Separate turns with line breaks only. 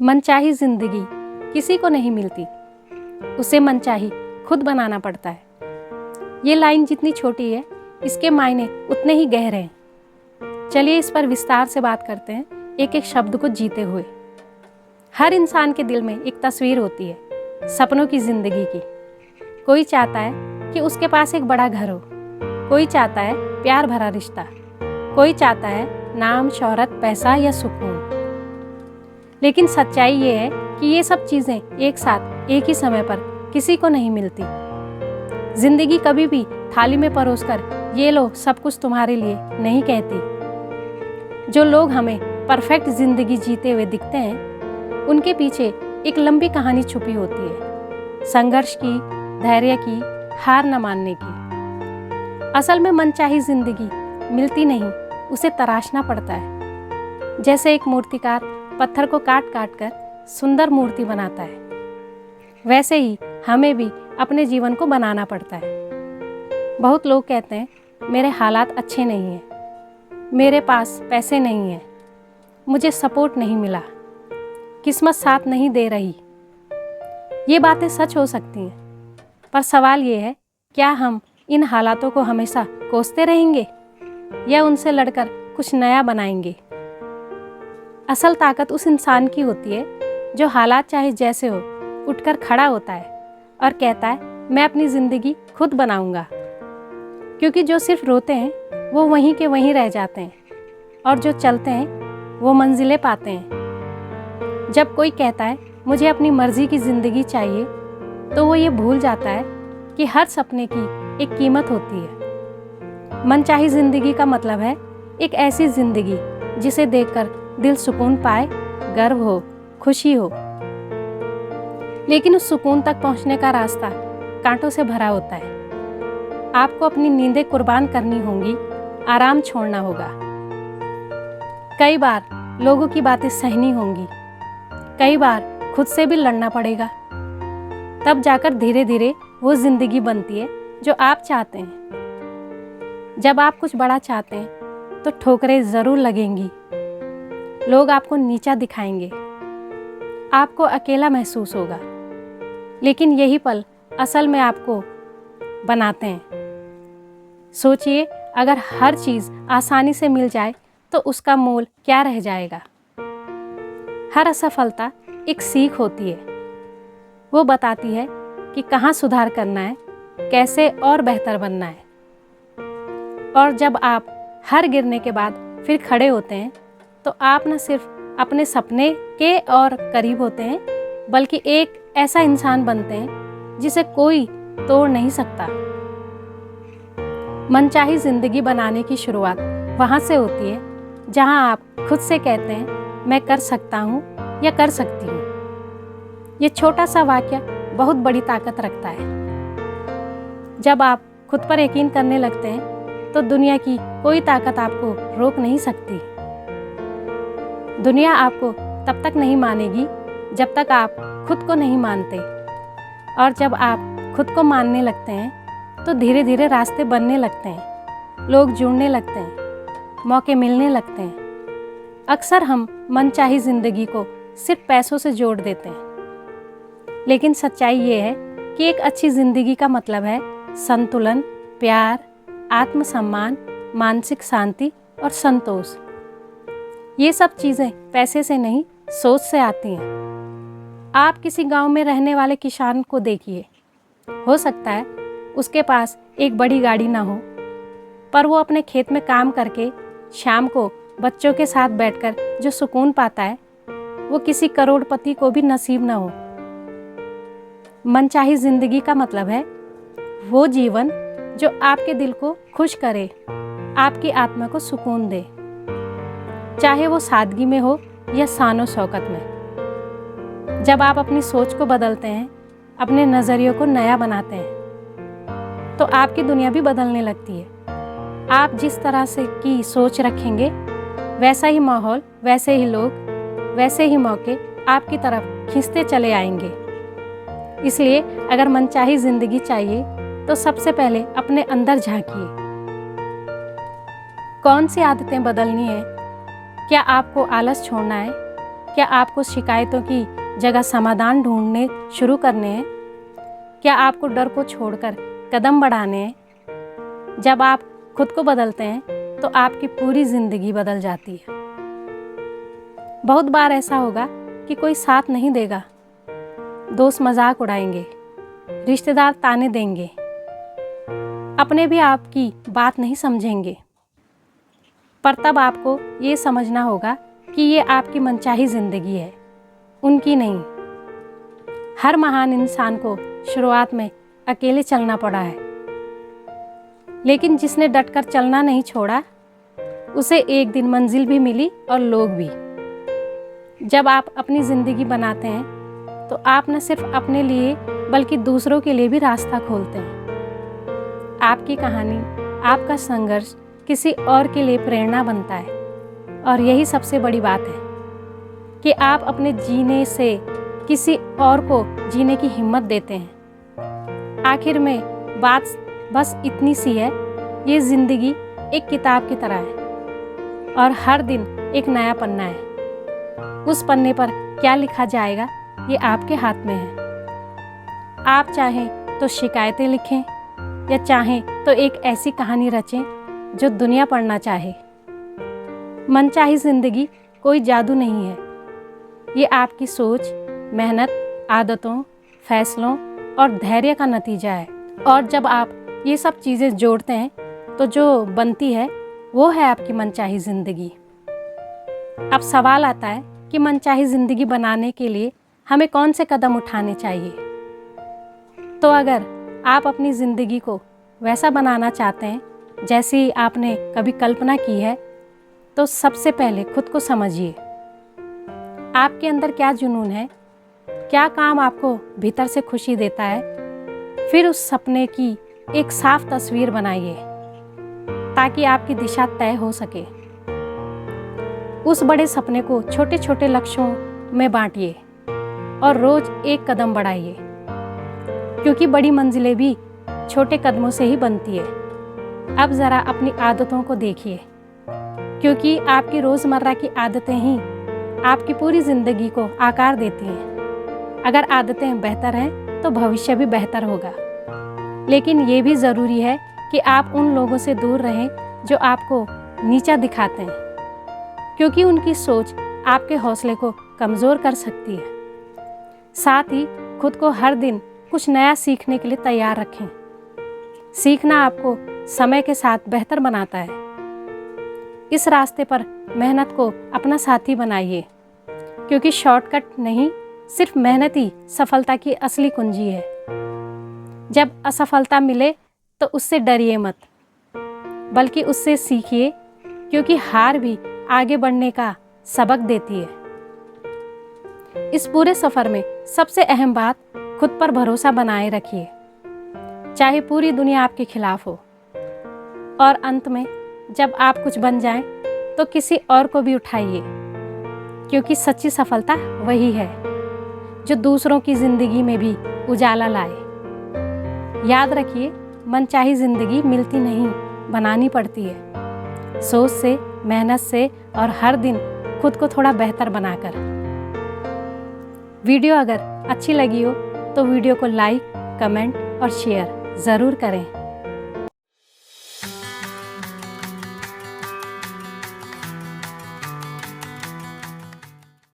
मनचाही जिंदगी किसी को नहीं मिलती, उसे मनचाही खुद बनाना पड़ता है। ये लाइन जितनी छोटी है, इसके मायने उतने ही गहरे हैं। चलिए इस पर विस्तार से बात करते हैं, एक एक शब्द को जीते हुए। हर इंसान के दिल में एक तस्वीर होती है, सपनों की जिंदगी की। कोई चाहता है कि उसके पास एक बड़ा घर हो, कोई चाहता है प्यार भरा रिश्ता, कोई चाहता है नाम, शोहरत, पैसा या सुकून। लेकिन सच्चाई ये है कि ये सब चीज़ें एक साथ एक ही समय पर किसी को नहीं मिलती। जिंदगी कभी भी थाली में परोसकर ये लो सब कुछ तुम्हारे लिए नहीं कहती। जो लोग हमें परफेक्ट जिंदगी जीते हुए दिखते हैं, उनके पीछे एक लंबी कहानी छुपी होती है, संघर्ष की, धैर्य की, हार न मानने की। असल में मनचाही जिंदगी मिलती नहीं, उसे तराशना पड़ता है। जैसे एक मूर्तिकार पत्थर को काट काट कर सुंदर मूर्ति बनाता है, वैसे ही हमें भी अपने जीवन को बनाना पड़ता है। बहुत लोग कहते हैं मेरे हालात अच्छे नहीं हैं, मेरे पास पैसे नहीं हैं, मुझे सपोर्ट नहीं मिला, किस्मत साथ नहीं दे रही। ये बातें सच हो सकती हैं, पर सवाल ये है, क्या हम इन हालातों को हमेशा कोसते रहेंगे या उनसे लड़कर कुछ नया बनाएंगे? असल ताकत उस इंसान की होती है जो हालात चाहे जैसे हो, उठकर खड़ा होता है और कहता है मैं अपनी ज़िंदगी खुद बनाऊंगा। क्योंकि जो सिर्फ रोते हैं वो वहीं के वहीं रह जाते हैं, और जो चलते हैं वो मंजिलें पाते हैं। जब कोई कहता है मुझे अपनी मर्जी की ज़िंदगी चाहिए, तो वो ये भूल जाता है कि हर सपने की एक कीमत होती है। मनचाही ज़िंदगी का मतलब है एक ऐसी ज़िंदगी जिसे देखकर दिल सुकून पाए, गर्व हो, खुशी हो। लेकिन उस सुकून तक पहुंचने का रास्ता कांटों से भरा होता है। आपको अपनी नींदें कुर्बान करनी होंगी, आराम छोड़ना होगा। कई बार लोगों की बातें सहनी होंगी, कई बार खुद से भी लड़ना पड़ेगा। तब जाकर धीरे धीरे वो जिंदगी बनती है जो आप चाहते हैं। जब आप कुछ बड़ा चाहते हैं तो ठोकरें जरूर लगेंगी, लोग आपको नीचा दिखाएंगे, आपको अकेला महसूस होगा। लेकिन यही पल असल में आपको बनाते हैं। सोचिए, अगर हर चीज़ आसानी से मिल जाए तो उसका मोल क्या रह जाएगा। हर असफलता एक सीख होती है, वो बताती है कि कहाँ सुधार करना है, कैसे और बेहतर बनना है। और जब आप हर गिरने के बाद फिर खड़े होते हैं, तो आप न सिर्फ अपने सपने के और करीब होते हैं, बल्कि एक ऐसा इंसान बनते हैं जिसे कोई तोड़ नहीं सकता। मनचाही जिंदगी बनाने की शुरुआत वहाँ से होती है जहाँ आप खुद से कहते हैं मैं कर सकता हूँ या कर सकती हूँ। ये छोटा सा वाक्य बहुत बड़ी ताकत रखता है। जब आप खुद पर यकीन करने लगते हैं तो दुनिया की कोई ताकत आपको रोक नहीं सकती। दुनिया आपको तब तक नहीं मानेगी जब तक आप खुद को नहीं मानते, और जब आप खुद को मानने लगते हैं तो धीरे धीरे रास्ते बनने लगते हैं, लोग जुड़ने लगते हैं, मौके मिलने लगते हैं। अक्सर हम मनचाही जिंदगी को सिर्फ पैसों से जोड़ देते हैं, लेकिन सच्चाई ये है कि एक अच्छी जिंदगी का मतलब है संतुलन, प्यार, आत्मसम्मान, मानसिक शांति और संतोष। ये सब चीज़ें पैसे से नहीं, सोच से आती हैं। आप किसी गांव में रहने वाले किसान को देखिए, हो सकता है उसके पास एक बड़ी गाड़ी ना हो, पर वो अपने खेत में काम करके शाम को बच्चों के साथ बैठकर जो सुकून पाता है, वो किसी करोड़पति को भी नसीब ना हो। मनचाही जिंदगी का मतलब है वो जीवन जो आपके दिल को खुश करे, आपकी आत्मा को सुकून दे, चाहे वो सादगी में हो या शानो शौकत में। जब आप अपनी सोच को बदलते हैं, अपने नज़रियों को नया बनाते हैं, तो आपकी दुनिया भी बदलने लगती है। आप जिस तरह से की सोच रखेंगे, वैसा ही माहौल, वैसे ही लोग, वैसे ही मौके आपकी तरफ खींचते चले आएंगे। इसलिए अगर मनचाही जिंदगी चाहिए तो सबसे पहले अपने अंदर झांकिए। कौन सी आदतें बदलनी है? क्या आपको आलस छोड़ना है? क्या आपको शिकायतों की जगह समाधान ढूंढने शुरू करने हैं? क्या आपको डर को छोड़कर कदम बढ़ाने हैं? जब आप खुद को बदलते हैं तो आपकी पूरी ज़िंदगी बदल जाती है। बहुत बार ऐसा होगा कि कोई साथ नहीं देगा, दोस्त मजाक उड़ाएंगे, रिश्तेदार ताने देंगे, अपने भी आपकी बात नहीं समझेंगे। पर तब आपको ये समझना होगा कि ये आपकी मनचाही ज़िंदगी है, उनकी नहीं। हर महान इंसान को शुरुआत में अकेले चलना पड़ा है, लेकिन जिसने डटकर चलना नहीं छोड़ा, उसे एक दिन मंजिल भी मिली और लोग भी। जब आप अपनी ज़िंदगी बनाते हैं तो आप न सिर्फ अपने लिए बल्कि दूसरों के लिए भी रास्ता खोलते हैं। आपकी कहानी, आपका संघर्ष किसी और के लिए प्रेरणा बनता है। और यही सबसे बड़ी बात है कि आप अपने जीने से किसी और को जीने की हिम्मत देते हैं। आखिर में बात बस इतनी सी है, ये ज़िंदगी एक किताब की तरह है और हर दिन एक नया पन्ना है। उस पन्ने पर क्या लिखा जाएगा ये आपके हाथ में है। आप चाहें तो शिकायतें लिखें या चाहें तो एक ऐसी कहानी रचें जो दुनिया पढ़ना चाहे। मनचाही ज़िंदगी कोई जादू नहीं है, ये आपकी सोच, मेहनत, आदतों, फैसलों और धैर्य का नतीजा है। और जब आप ये सब चीज़ें जोड़ते हैं तो जो बनती है वो है आपकी मनचाही ज़िंदगी। अब सवाल आता है कि मनचाही ज़िंदगी बनाने के लिए हमें कौन से कदम उठाने चाहिए। तो अगर आप अपनी ज़िंदगी को वैसा बनाना चाहते हैं जैसी आपने कभी कल्पना की है, तो सबसे पहले खुद को समझिए। आपके अंदर क्या जुनून है, क्या काम आपको भीतर से खुशी देता है। फिर उस सपने की एक साफ तस्वीर बनाइए ताकि आपकी दिशा तय हो सके। उस बड़े सपने को छोटे छोटे लक्ष्यों में बांटिए और रोज एक कदम बढ़ाइए, क्योंकि बड़ी मंजिलें भी छोटे कदमों से ही बनती है। अब ज़रा अपनी आदतों को देखिए, क्योंकि आपकी रोज़मर्रा की आदतें ही आपकी पूरी ज़िंदगी को आकार देती हैं। अगर आदतें बेहतर हैं तो भविष्य भी बेहतर होगा। लेकिन ये भी ज़रूरी है कि आप उन लोगों से दूर रहें जो आपको नीचा दिखाते हैं, क्योंकि उनकी सोच आपके हौसले को कमज़ोर कर सकती है। साथ ही खुद को हर दिन कुछ नया सीखने के लिए तैयार रखें। सीखना आपको समय के साथ बेहतर बनाता है। इस रास्ते पर मेहनत को अपना साथी बनाइए, क्योंकि शॉर्टकट नहीं, सिर्फ मेहनत ही सफलता की असली कुंजी है। जब असफलता मिले तो उससे डरिए मत, बल्कि उससे सीखिए, क्योंकि हार भी आगे बढ़ने का सबक देती है। इस पूरे सफ़र में सबसे अहम बात, खुद पर भरोसा बनाए रखिए, चाहे पूरी दुनिया आपके खिलाफ हो। और अंत में जब आप कुछ बन जाएं तो किसी और को भी उठाइए, क्योंकि सच्ची सफलता वही है जो दूसरों की ज़िंदगी में भी उजाला लाए। याद रखिए, मनचाही ज़िंदगी मिलती नहीं, बनानी पड़ती है, सोच से, मेहनत से और हर दिन खुद को थोड़ा बेहतर बनाकर। वीडियो अगर अच्छी लगी हो तो वीडियो को लाइक, कमेंट और शेयर ज़रूर करें।